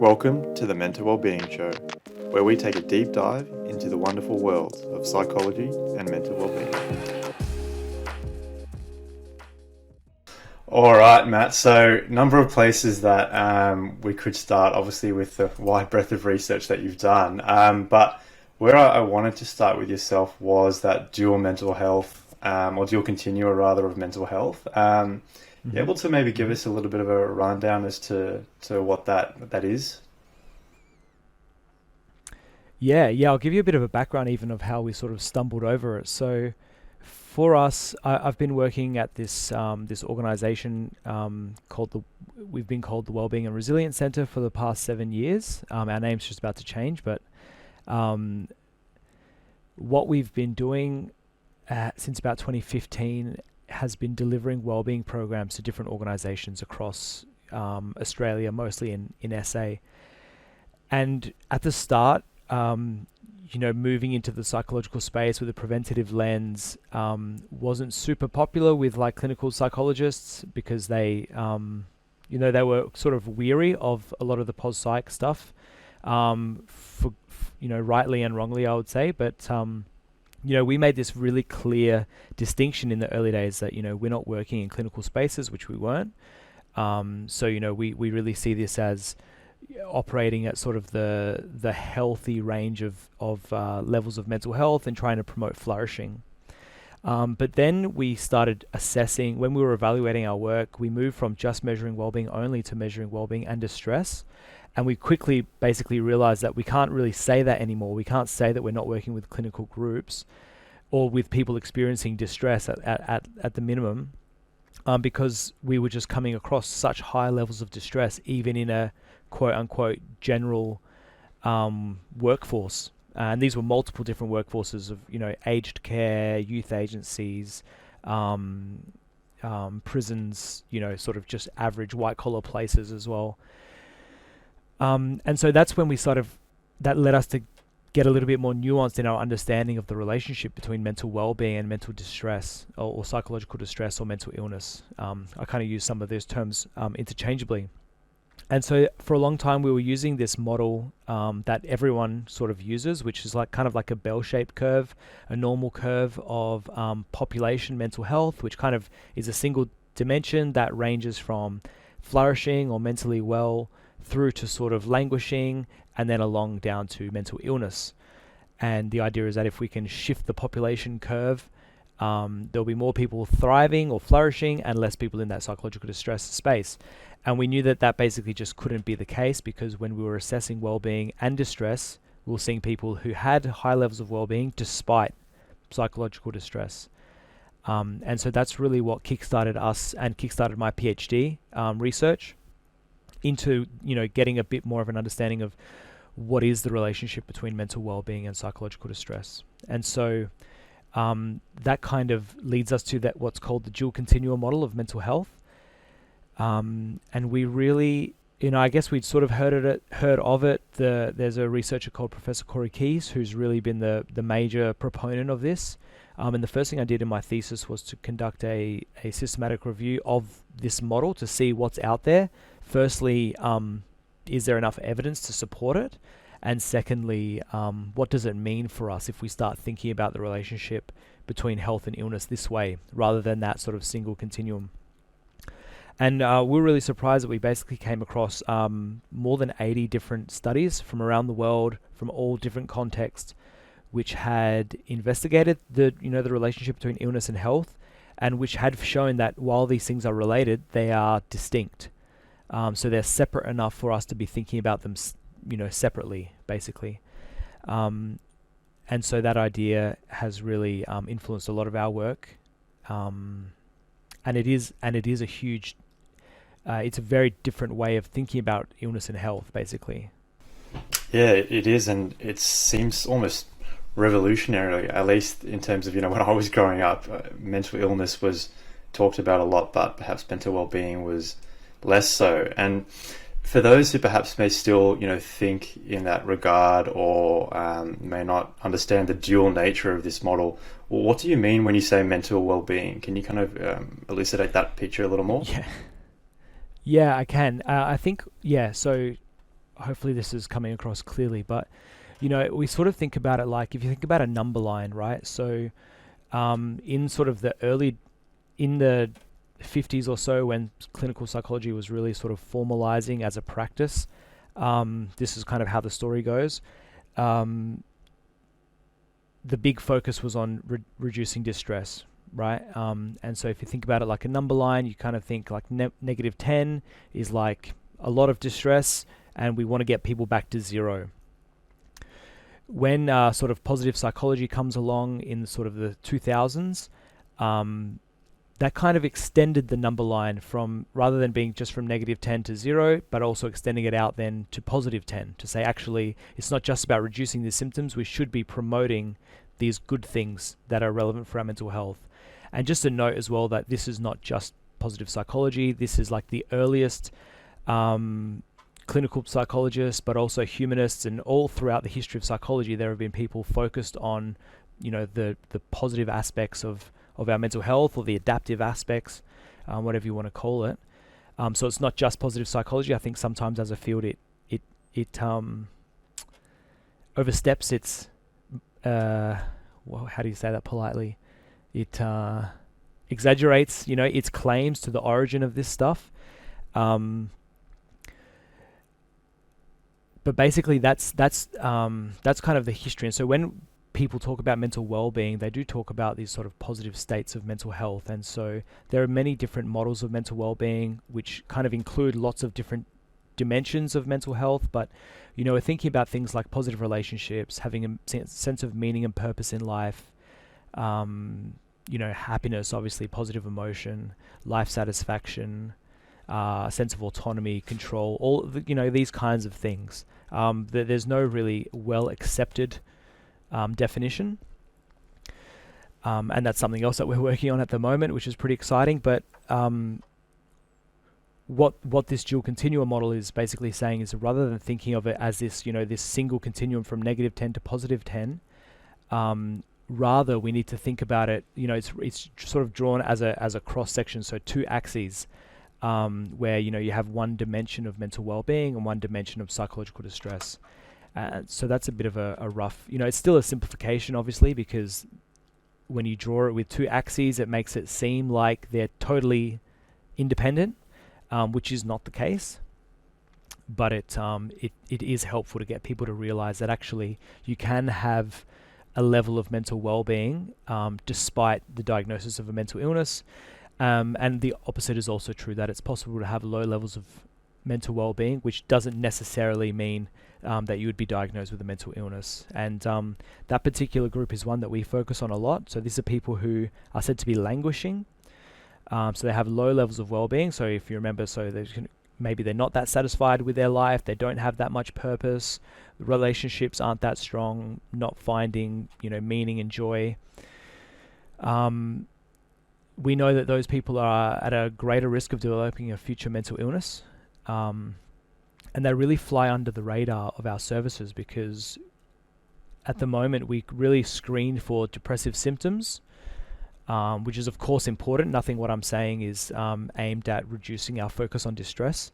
Welcome to the Mental Wellbeing Show, where we take a deep dive into the wonderful worlds of psychology and mental wellbeing. All right, Matt. So, number of places that we could start, obviously, with the wide breadth of research that you've done. But where I wanted to start with yourself was that dual mental health, or dual continua rather, of mental health. You able to maybe give us a little bit of a rundown as to what that is? Yeah, I'll give you a bit of a background even of how we sort of stumbled over it. So for us, I've been working at this organization we've been called the Wellbeing and Resilience Center for the past 7 years. Our name's just about to change, but what we've been doing since about 2015 has been delivering wellbeing programs to different organizations across Australia, mostly in SA. And at the start, moving into the psychological space with a preventative lens wasn't super popular with like clinical psychologists because they were sort of weary of a lot of the pos psych stuff, for rightly and wrongly, I would say. But we made this really clear distinction in the early days that, we're not working in clinical spaces, which we weren't. So we really see this as operating at sort of the healthy range of levels of mental health and trying to promote flourishing. But then we started assessing, when we were evaluating our work, we moved from just measuring wellbeing only to measuring wellbeing and distress. And we quickly basically realized that we can't really say that anymore. We can't say that we're not working with clinical groups or with people experiencing distress at the minimum, because we were just coming across such high levels of distress, even in a quote unquote general workforce. And these were multiple different workforces of, aged care, youth agencies, prisons, sort of just average white collar places as well. And so that's when that led us to get a little bit more nuanced in our understanding of the relationship between mental well-being and mental distress, or psychological distress, or mental illness. I kind of use some of those terms interchangeably. And so for a long time we were using this model that everyone sort of uses, which is kind of like a bell-shaped curve, a normal curve of population mental health, which kind of is a single dimension that ranges from flourishing or mentally well through to sort of languishing, and then along down to mental illness. And the idea is that if we can shift the population curve, there'll be more people thriving or flourishing and less people in that psychological distress space. And we knew that basically just couldn't be the case, because when we were assessing well-being and distress, we were seeing people who had high levels of well-being despite psychological distress. And so that's really what kickstarted us and kickstarted my PhD research into getting a bit more of an understanding of what is the relationship between mental well-being and psychological distress. And so that kind of leads us to that what's called the Dual-continua model of mental health. And we really, I guess we'd sort of heard of it. There's a researcher called Professor Corey Keyes who's really been the major proponent of this. And the first thing I did in my thesis was to conduct a systematic review of this model to see what's out there. Firstly, is there enough evidence to support it? And secondly, what does it mean for us if we start thinking about the relationship between health and illness this way, rather than that sort of single continuum? And we were really surprised that we basically came across more than 80 different studies from around the world, from all different contexts, which had investigated the relationship between illness and health, and which had shown that while these things are related, they are distinct. So they're separate enough for us to be thinking about them, separately, basically. And so that idea has really influenced a lot of our work. And it is a huge, it's a very different way of thinking about illness and health, basically. Yeah, it is, and it seems almost revolutionary, at least in terms of, when I was growing up, mental illness was talked about a lot, but perhaps mental well-being was less so. And for those who perhaps may still, think in that regard, or may not understand the dual nature of this model, what do you mean when you say mental well-being? Can you kind of elucidate that picture a little more? Yeah, I can. I think, so hopefully this is coming across clearly, but we sort of think about it like, if you think about a number line, right? So in sort of in the 50s or so, when clinical psychology was really sort of formalizing as a practice, this is kind of how the story goes. The big focus was on reducing distress, right? And so if you think about it like a number line, you kind of think like negative 10 is like a lot of distress, and we want to get people back to 0. When sort of positive psychology comes along in sort of the 2000s, that kind of extended the number line from, rather than being just from negative 10 to 0, but also extending it out then to positive 10, to say actually it's not just about reducing the symptoms, we should be promoting these good things that are relevant for our mental health. And just a note as well that this is not just positive psychology, this is like the earliest clinical psychologists, but also humanists, and all throughout the history of psychology there have been people focused on the positive aspects of our mental health, or the adaptive aspects, whatever you want to call it. So it's not just positive psychology. I think sometimes as a field it oversteps its how do you say that politely? It exaggerates its claims to the origin of this stuff. But basically that's kind of the history. And so when people talk about mental well-being, they do talk about these sort of positive states of mental health. And so there are many different models of mental well-being, which kind of include lots of different dimensions of mental health. But we're thinking about things like positive relationships, having a sense of meaning and purpose in life, happiness, obviously positive emotion, life satisfaction, sense of autonomy, control, all these kinds of things. There's no really well accepted definition, and that's something else that we're working on at the moment, which is pretty exciting. But what this dual-continua model is basically saying is, rather than thinking of it as this this single continuum from negative 10 to positive 10, rather we need to think about it. It's sort of drawn as a cross section, so two axes. Where you have one dimension of mental well-being and one dimension of psychological distress. So that's a bit of a rough, it's still a simplification, obviously, because when you draw it with two axes, it makes it seem like they're totally independent, which is not the case. But it is helpful to get people to realize that actually you can have a level of mental well-being despite the diagnosis of a mental illness. And the opposite is also true, that it's possible to have low levels of mental well-being, which doesn't necessarily mean that you would be diagnosed with a mental illness. And that particular group is one that we focus on a lot. So these are people who are said to be languishing. So they have low levels of well-being. So if you remember, maybe they're not that satisfied with their life, they don't have that much purpose, relationships aren't that strong, not finding meaning and joy. We know that those people are at a greater risk of developing a future mental illness, and they really fly under the radar of our services, because at the moment we really screen for depressive symptoms, which is of course important. Nothing what I'm saying is aimed at reducing our focus on distress.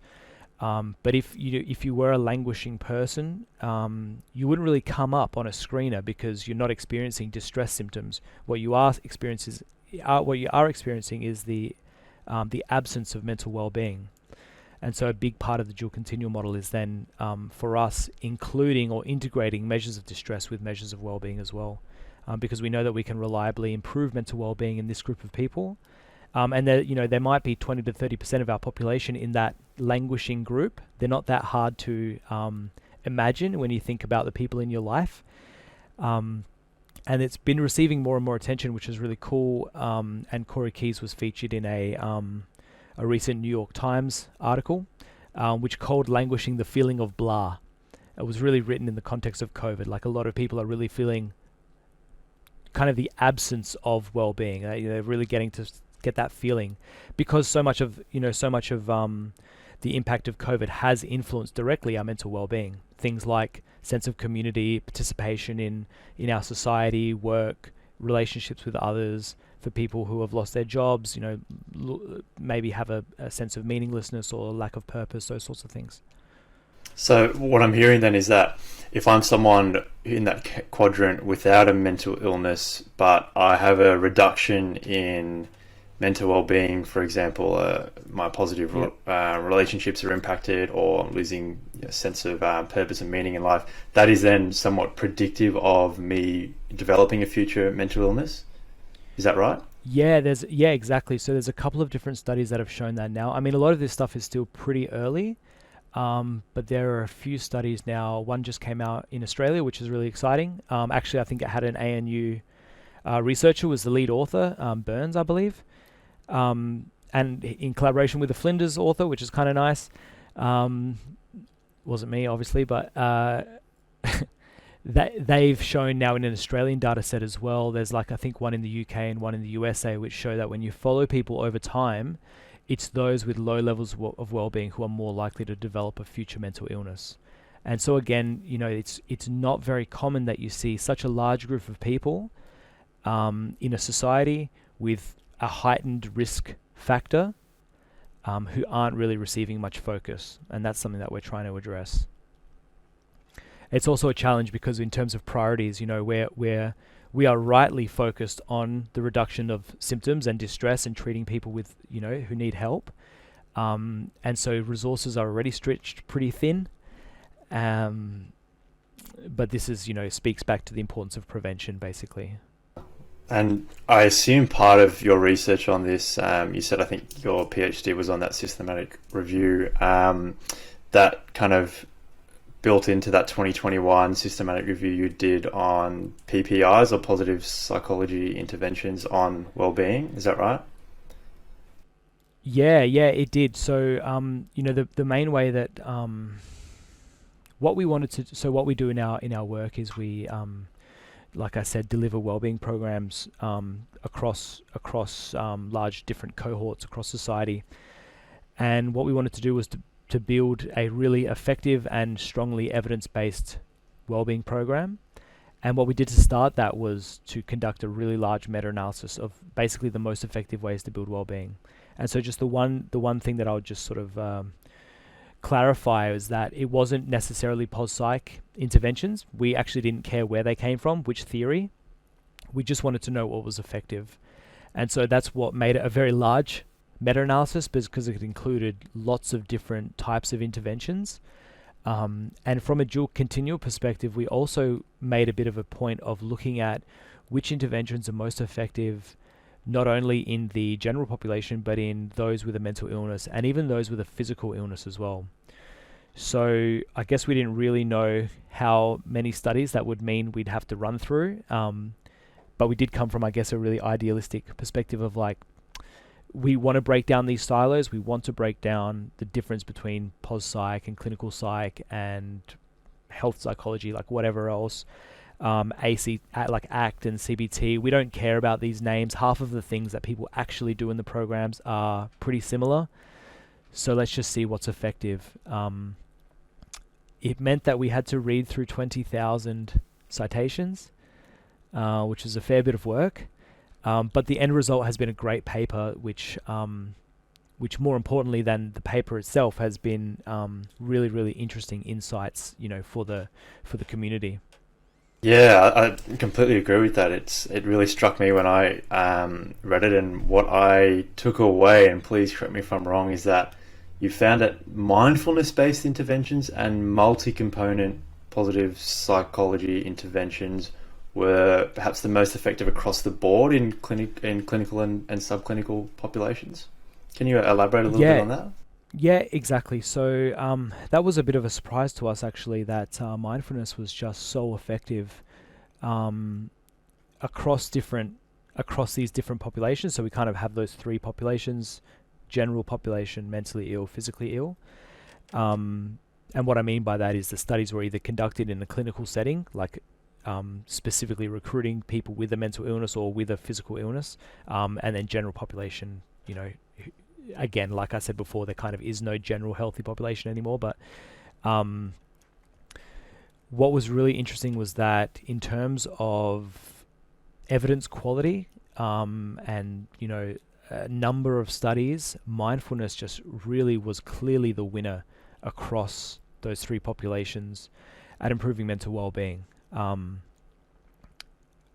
But if you were a languishing person, you wouldn't really come up on a screener because you're not experiencing distress symptoms. What you are experiencing is the absence of mental well-being. And so a big part of the dual-continua model is then for us including or integrating measures of distress with measures of well-being as well, because we know that we can reliably improve mental well-being in this group of people. And there might be 20 to 30% of our population in that languishing group. They're not that hard to imagine when you think about the people in your life. And it's been receiving more and more attention, which is really cool. And Corey Keyes was featured in a recent New York Times article, which called "Languishing the Feeling of Blah." It was really written in the context of COVID. Like, a lot of people are really feeling kind of the absence of well-being. They're really getting to get that feeling, because so much of the impact of COVID has influenced directly our mental well-being. Things like sense of community, participation in our society, work, relationships with others. For people who have lost their jobs, maybe have a sense of meaninglessness or lack of purpose, those sorts of things. So what I'm hearing then is that if I'm someone in that quadrant without a mental illness, but I have a reduction in mental well-being, for example, my positive Yep. relationships are impacted, or I'm losing a sense of purpose and meaning in life, that is then somewhat predictive of me developing a future mental illness. Is that right? Yeah, exactly. So there's a couple of different studies that have shown that now. I mean, a lot of this stuff is still pretty early, but there are a few studies now. One just came out in Australia, which is really exciting. Actually, I think it had an ANU researcher was the lead author, Burns, I believe, and in collaboration with the Flinders author, which is kind of nice. Um, wasn't me, obviously, but that they've shown now in an Australian data set as well. There's like I think one in the UK and one in the USA, which show that when you follow people over time, it's those with low levels of well-being who are more likely to develop a future mental illness. And so again, it's not very common that you see such a large group of people in a society with a heightened risk factor who aren't really receiving much focus, and that's something that we're trying to address. It's also a challenge because in terms of priorities, we are rightly focused on the reduction of symptoms and distress and treating people with, who need help. And so resources are already stretched pretty thin. But this is, speaks back to the importance of prevention, basically. And I assume part of your research on this, you said I think your PhD was on that systematic review, that kind of built into that 2021 systematic review you did on PPIs, or positive psychology interventions on well-being. Is that right? Yeah, it did. So, the main way that what we do in our work is we, like I said, deliver wellbeing programs across large different cohorts across society. And what we wanted to do was to build a really effective and strongly evidence-based wellbeing program. And what we did to start that was to conduct a really large meta-analysis of basically the most effective ways to build wellbeing. And so just the one thing that I would just sort of clarify is that it wasn't necessarily pos-psych interventions. We actually didn't care where they came from, which theory. We just wanted to know what was effective. And so that's what made it a very large meta-analysis, because it included lots of different types of interventions. And from a dual-continua perspective, we also made a bit of a point of looking at which interventions are most effective, not only in the general population, but in those with a mental illness and even those with a physical illness as well. So I guess we didn't really know how many studies that would mean we'd have to run through. But we did come from, I guess, a really idealistic perspective of like, we want to break down these silos. We want to break down the difference between pos-psych and clinical psych and health psychology, like whatever else. AC, like ACT and CBT. We don't care about these names. Half of the things that people actually do in the programs are pretty similar. So let's just see what's effective. It meant that we had to read through 20,000 citations, which is a fair bit of work. But the end result has been a great paper, which more importantly than the paper itself has been really, really interesting insights, for the community. Yeah, I completely agree with that. It really struck me when I read it, and what I took away, and please correct me if I'm wrong, is that you found that mindfulness-based interventions and multi-component positive psychology interventions were perhaps the most effective across the board in clinical and subclinical populations. Can you elaborate a little bit on that? Yeah, exactly. So that was a bit of a surprise to us, actually, that mindfulness was just so effective across these different populations. So we kind of have those three populations: general population, mentally ill, physically ill. And what I mean by that is the studies were either conducted in a clinical setting, like specifically recruiting people with a mental illness or with a physical illness, and then general population, again, like I said before, there kind of is no general healthy population anymore. But what was really interesting was that in terms of evidence quality and, a number of studies, mindfulness just really was clearly the winner across those three populations at improving mental well-being.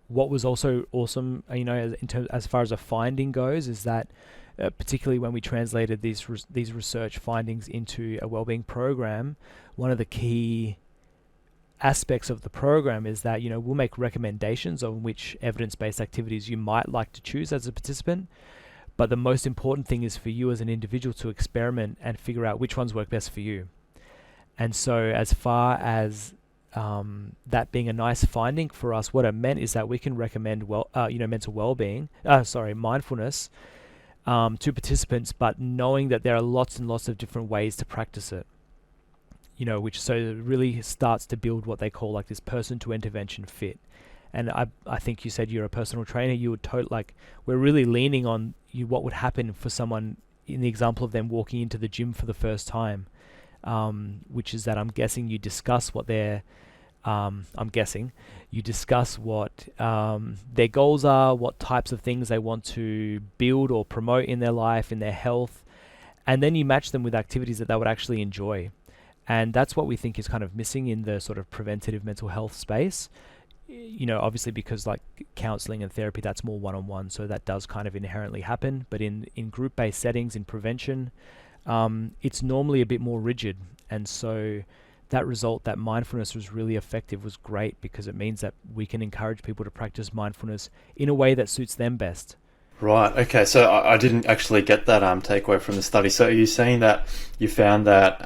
What was also awesome, as far as a finding goes, is that particularly when we translated these research findings into a wellbeing program, one of the key aspects of the program is that we'll make recommendations on which evidence-based activities you might like to choose as a participant, but the most important thing is for you as an individual to experiment and figure out which ones work best for you. And so as far as that being a nice finding for us, what it meant is that we can recommend mental well-being, mindfulness to participants, but knowing that there are lots and lots of different ways to practice it. Which so it really starts to build what they call like this person to intervention fit. And I think you said you're a personal trainer. You would we're really leaning on what would happen for someone in the example of them walking into the gym for the first time, which is that I'm guessing you discuss what their goals are, what types of things they want to build or promote in their life, in their health, and then you match them with activities that they would actually enjoy. And that's what we think is kind of missing in the sort of preventative mental health space. Obviously because like counseling and therapy, that's more one-on-one, so that does kind of inherently happen. But in group-based settings, in prevention, it's normally a bit more rigid. And so that result that mindfulness was really effective was great, because it means that we can encourage people to practice mindfulness in a way that suits them best. Right. Okay. So I didn't actually get that takeaway from the study. So are you saying that you found that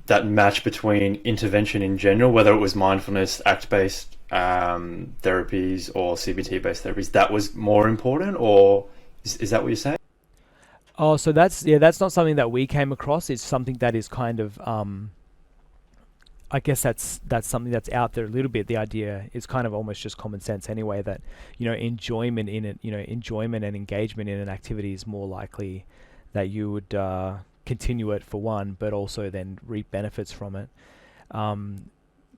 that match between intervention in general, whether it was mindfulness, ACT-based therapies or CBT-based therapies, that was more important, or is that what you're saying? Oh, so that's not something that we came across. It's something that is kind of, I guess that's something that's out there a little bit. The idea is kind of almost just common sense anyway, that, enjoyment in it, enjoyment and engagement in an activity is more likely that you would continue it for one, but also then reap benefits from it.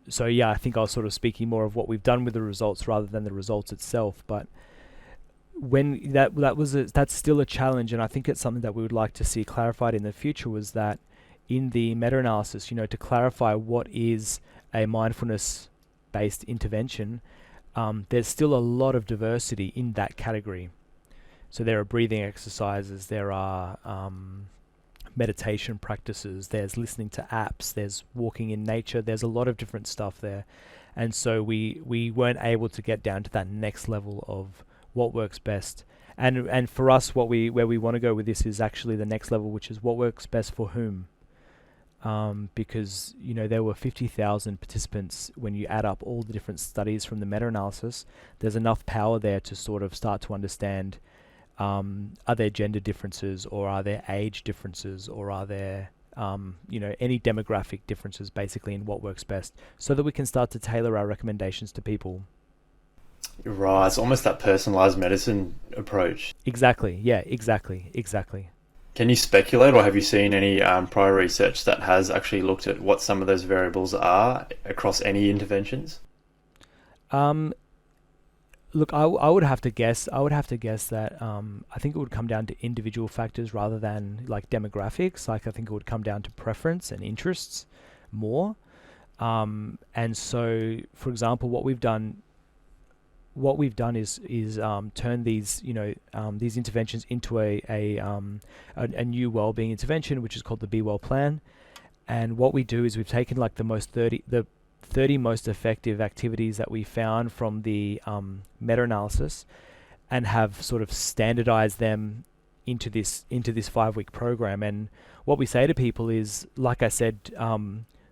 So yeah, I think I was sort of speaking more of what we've done with the results rather than the results itself. But when that's still a challenge, and I think it's something that we would like to see clarified in the future, was that in the meta-analysis, to clarify what is a mindfulness-based intervention, there's still a lot of diversity in that category. So there are breathing exercises, there are meditation practices, there's listening to apps, there's walking in nature, there's a lot of different stuff there. And so we weren't able to get down to that next level of what works best. And for us, where we want to go with this is actually the next level, which is what works best for whom. Because there were 50,000 participants. When you add up all the different studies from the meta-analysis, there's enough power there to sort of start to understand, are there gender differences, or are there age differences, or are there any demographic differences basically in what works best, so that we can start to tailor our recommendations to people. Right, it's almost that personalized medicine approach. Exactly. Yeah, exactly. Can you speculate, or have you seen any prior research that has actually looked at what some of those variables are across any interventions? Look, I would have to guess that I think it would come down to individual factors rather than like demographics. Like I think it would come down to preference and interests more. And so, for example, what we've done is turn these these interventions into a new wellbeing intervention, which is called the Be Well Plan. And what we do is we've taken like the 30 most effective activities that we found from the meta-analysis, and have sort of standardized them into this 5-week program. And what we say to people is, like I said,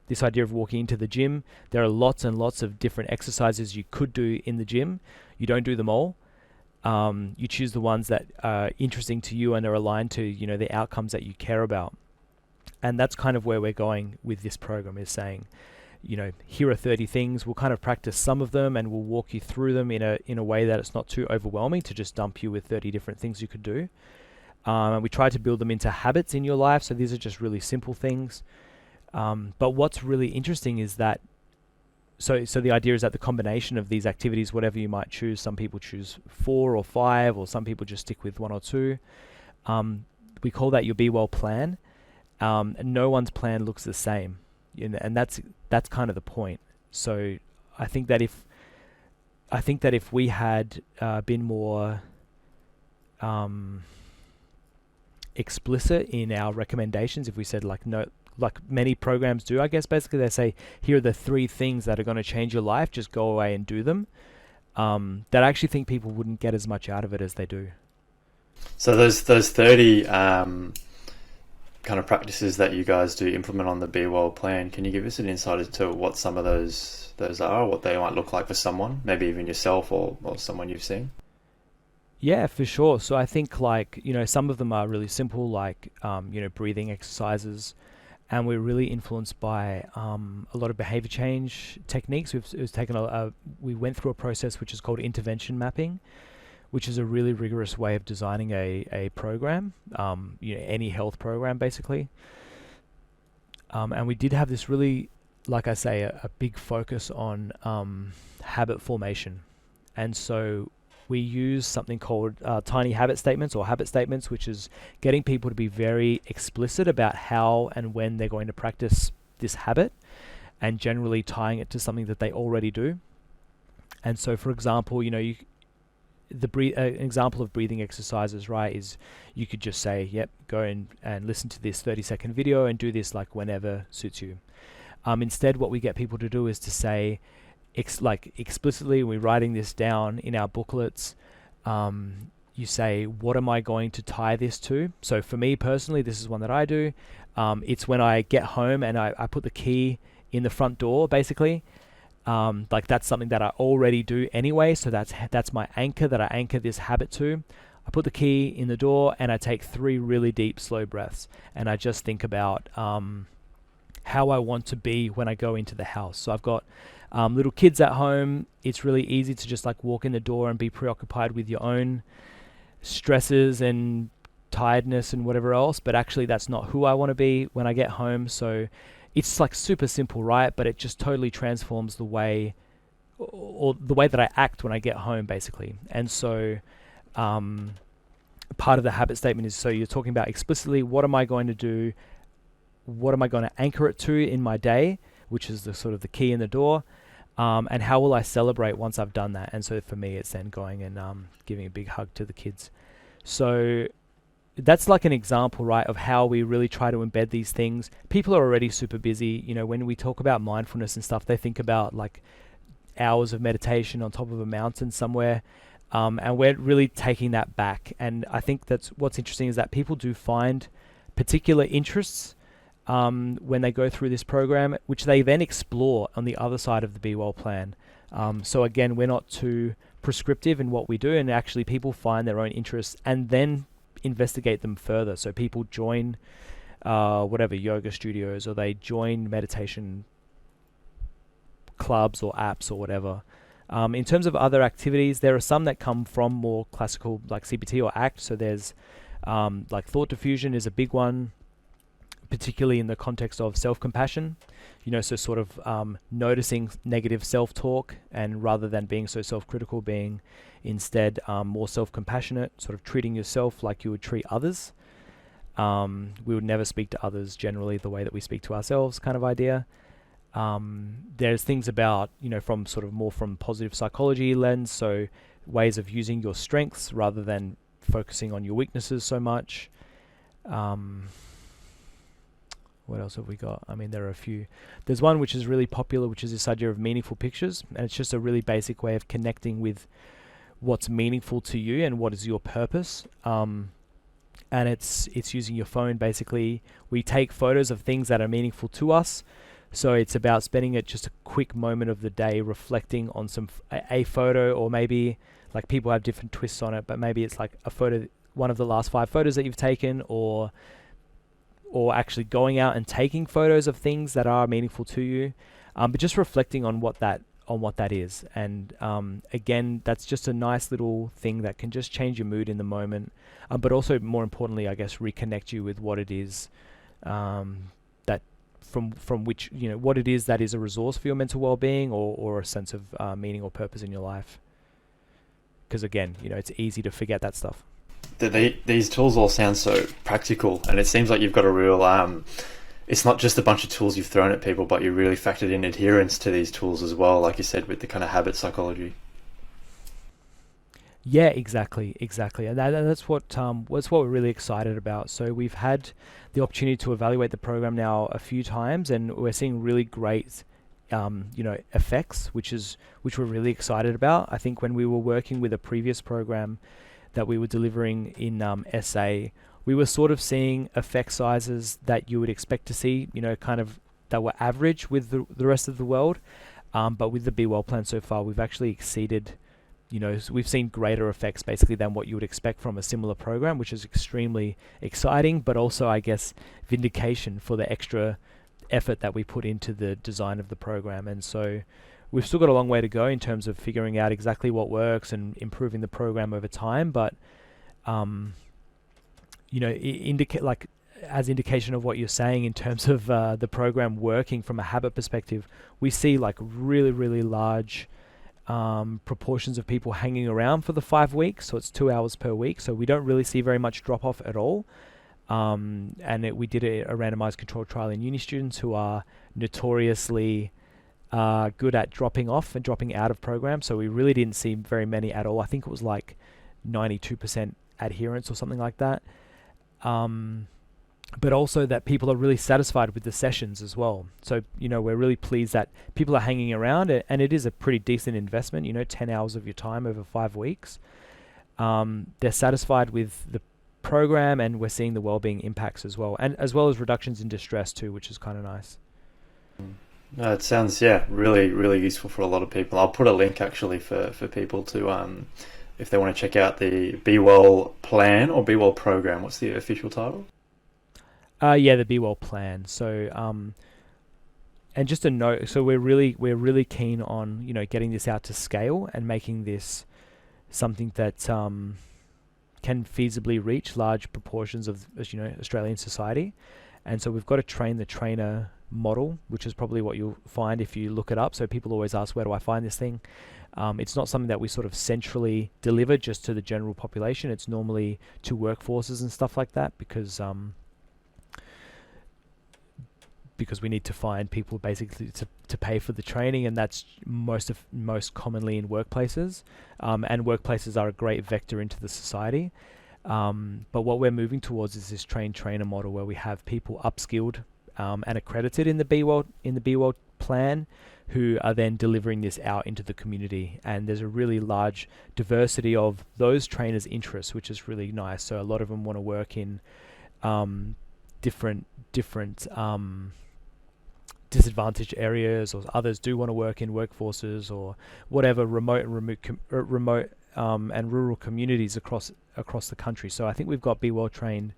this idea of walking into the gym, there are lots and lots of different exercises you could do in the gym. You don't do them all. You choose the ones that are interesting to you and are aligned to the outcomes that you care about. And that's kind of where we're going with this program, is saying, here are 30 things. We'll kind of practice some of them, and we'll walk you through them in a way that it's not too overwhelming to just dump you with 30 different things you could do. And we try to build them into habits in your life. So these are just really simple things. But what's really interesting is that, so the idea is that the combination of these activities, whatever you might choose, some people choose 4 or 5, or some people just stick with 1 or 2. We call that your Be Well Plan. no one's plan looks the same, and that's kind of the point. So I think that if we had been more explicit in our recommendations, if we said like no, like many programs do, I guess basically they say, here are the 3 things that are going to change your life, just go away and do them, that I actually think people wouldn't get as much out of it as they do. So those 30 kind of practices that you guys do implement on the Be Well plan, can you give us an insight as to what some of those are, what they might look like for someone, maybe even yourself or someone you've seen? Yeah, for sure. So I think like, some of them are really simple, like, breathing exercises, and we're really influenced by a lot of behavior change techniques. We went through a process which is called intervention mapping, which is a really rigorous way of designing a program, any health program basically. And we did have this really, like I say, a big focus on habit formation. And so we use something called tiny habit statements, or habit statements, which is getting people to be very explicit about how and when they're going to practice this habit, and generally tying it to something that they already do. And so, for example, an example of breathing exercises, right, is you could just say, yep, go and listen to this 30-second video and do this like whenever suits you. Instead, what we get people to do is to say, explicitly, we're writing this down in our booklets. You say, what am I going to tie this to? So for me personally, this is one that I do. It's when I get home and I put the key in the front door, basically. Like that's something that I already do anyway. So that's my anchor, that I anchor this habit to. I put the key in the door and I take 3 really deep, slow breaths. And I just think about how I want to be when I go into the house. So I've got little kids at home. It's really easy to just like walk in the door and be preoccupied with your own stresses and tiredness and whatever else, but actually that's not who I want to be when I get home. So it's like super simple, right? But it just totally transforms the way that I act when I get home, basically. And so part of the habit statement is, so you're talking about explicitly, what am I going to do? What am I going to anchor it to in my day, which is the sort of the key in the door, and how will I celebrate once I've done that? And so for me, it's then going and giving a big hug to the kids. So that's like an example, right, of how we really try to embed these things. People are already super busy. When we talk about mindfulness and stuff, they think about like hours of meditation on top of a mountain somewhere. And we're really taking that back. And I think that's what's interesting, is that people do find particular interests when they go through this program, which they then explore on the other side of the Be Well plan. So again, we're not too prescriptive in what we do, and actually people find their own interests and then investigate them further. So people join whatever yoga studios, or they join meditation clubs or apps or whatever. In terms of other activities, there are some that come from more classical, like CBT or ACT. So there's like thought diffusion is a big one, particularly in the context of self-compassion, so sort of noticing negative self-talk, and rather than being so self-critical, being instead more self-compassionate, sort of treating yourself like you would treat others. We would never speak to others generally the way that we speak to ourselves, kind of idea. There's things about, from sort of more from positive psychology lens, so ways of using your strengths rather than focusing on your weaknesses so much. What else have we got? I mean, there are a few. There's one which is really popular, which is this idea of meaningful pictures. And it's just a really basic way of connecting with what's meaningful to you and what is your purpose. And it's using your phone, basically. We take photos of things that are meaningful to us. So it's about spending just a quick moment of the day reflecting on a photo, or maybe like people have different twists on it, but maybe it's like a photo, one of the last 5 photos that you've taken, or actually going out and taking photos of things that are meaningful to you, but just reflecting on what that is. And again, that's just a nice little thing that can just change your mood in the moment, but also more importantly, I guess, reconnect you with what it is that from which, what it is that is a resource for your mental well-being, or a sense of meaning or purpose in your life. Because again, it's easy to forget that stuff. these tools all sound so practical, and it seems like you've got a real it's not just a bunch of tools you've thrown at people, but you really factored in adherence to these tools as well, like you said, with the kind of habit psychology. Yeah, exactly, and that's what we're really excited about. So we've had the opportunity to evaluate the program now a few times, and we're seeing really great, effects, which we're really excited about. I think when we were working with a previous program that we were delivering in SA, we were sort of seeing effect sizes that you would expect to see, kind of that were average with the rest of the world. But with the Be Well plan so far, we've actually exceeded. So we've seen greater effects basically than what you would expect from a similar program, which is extremely exciting, but also, I guess, vindication for the extra effort that we put into the design of the program. And so we've still got a long way to go in terms of figuring out exactly what works and improving the program over time. But, indicate like as indication of what you're saying in terms of the program working from a habit perspective, we see like really, really large proportions of people hanging around for the 5 weeks, so it's 2 hours per week, so we don't really see very much drop off at all. We did a randomized controlled trial in uni students who are notoriously good at dropping off and dropping out of programs, so we really didn't see very many at all. I think it was like 92% adherence or something like that. But also that people are really satisfied with the sessions as well. So, we're really pleased that people are hanging around, and it is a pretty decent investment, 10 hours of your time over 5 weeks. They're satisfied with the program, and we're seeing the wellbeing impacts as well, and as well as reductions in distress too, which is kind of nice. No, it sounds, really, really useful for a lot of people. I'll put a link actually for people to, if they want to check out the Be Well plan or Be Well program. What's the official title? The Be Well plan. So, and just a note, so we're really keen on, getting this out to scale and making this something that can feasibly reach large proportions of, Australian society. And so we've got a train the trainer model, which is probably what you'll find if you look it up. So people always ask, where do I find this thing? It's not something that we sort of centrally deliver just to the general population. It's normally to workforces and stuff like that, because we need to find people basically to pay for the training, and that's most commonly in workplaces. And workplaces are a great vector into the society. But what we're moving towards is this train-trainer model where we have people upskilled and accredited in the Be Well plan, who are then delivering this out into the community. And there's a really large diversity of those trainers' interests, which is really nice. So a lot of them want to work in different disadvantaged areas, or others do want to work in workforces or whatever remote and rural communities across the country. So I think we've got Be Well trained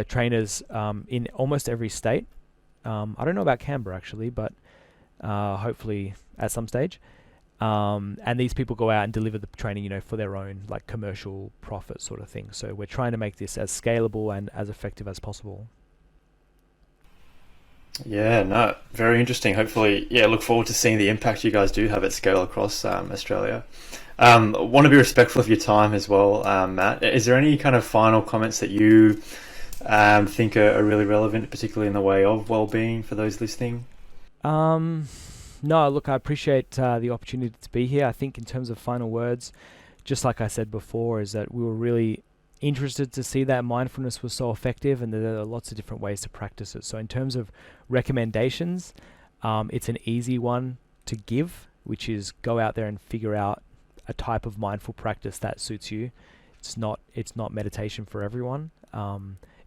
trainers in almost every state. I don't know about Canberra actually, but hopefully at some stage. And these people go out and deliver the training, for their own like commercial profit sort of thing. So we're trying to make this as scalable and as effective as possible. Yeah, no, very interesting. Hopefully, look forward to seeing the impact you guys do have at scale across Australia. Want to be respectful of your time as well, Matt. Is there any kind of final comments that you think are really relevant, particularly in the way of well-being for those listening? No, look, I appreciate the opportunity to be here. I think in terms of final words, just like I said before, is that we were really interested to see that mindfulness was so effective, and there are lots of different ways to practice it. So in terms of recommendations, it's an easy one to give, which is go out there and figure out a type of mindful practice that suits you. It's not meditation for everyone.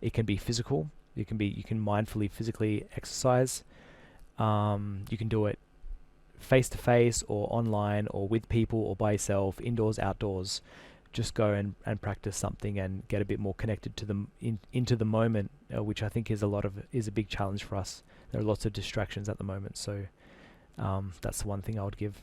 It can be physical. You can mindfully physically exercise. You can do it face to face or online or with people or by yourself, indoors, outdoors. Just go and practice something and get a bit more connected to them into the moment, which I think is a big challenge for us. There are lots of distractions at the moment, so that's the one thing I would give.